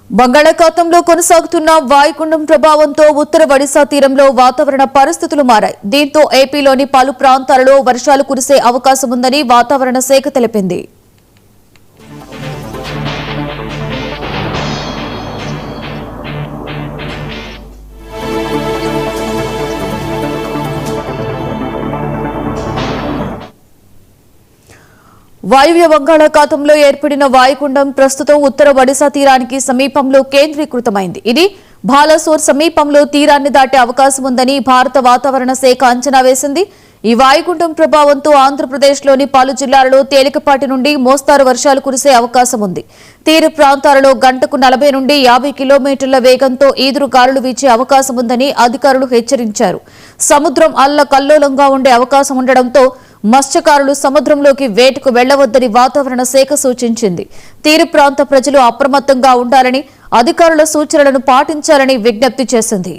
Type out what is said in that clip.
బంగాళాఖాతంలో కొనసాగుతున్న వాయుగుండం ప్రభావంతో ఉత్తర ఒడిశా తీరంలో వాతావరణ పరిస్థితులు మారాయి. దీంతో ఏపీలోని పలు ప్రాంతాలలో వర్షాలు కురిసే అవకాశం ఉందని వాతావరణ శాఖ తెలిపింది. వాయువ్య బంగాళాఖాతంలో ఏర్పడిన వాయుగుండం ప్రస్తుతం ఉత్తర ఒడిశా తీరానికి సమీపంలో కేంద్రీకృతమైంది. ఇది బాలాసోర్ సమీపంలో తీరాన్ని దాటే అవకాశం ఉందని భారత వాతావరణ శాఖ అంచనా వేసింది. ఈ వాయుగుండం ప్రభావంతో ఆంధ్రప్రదేశ్లోని పలు జిల్లాలలో తేలికపాటి నుండి మోస్తారు వర్షాలు కురిసే అవకాశం ఉంది. తీర ప్రాంతాలలో గంటకు 40 నుండి 50 కిలోమీటర్ల వేగంతో ఈదురు గాలులు వీచే అవకాశం ఉందని అధికారులు హెచ్చరించారు. సముద్రం అల్లకల్లోలంగా ఉండే అవకాశం ఉండడంతో మత్స్యకారులు సముద్రంలోకి వేటకు వెళ్లవద్దని వాతావరణ శాఖ సూచించింది. తీర ప్రాంత ప్రజలు అప్రమత్తంగా ఉండాలని, అధికారుల సూచనలను పాటించాలని విజ్ఞప్తి చేసింది.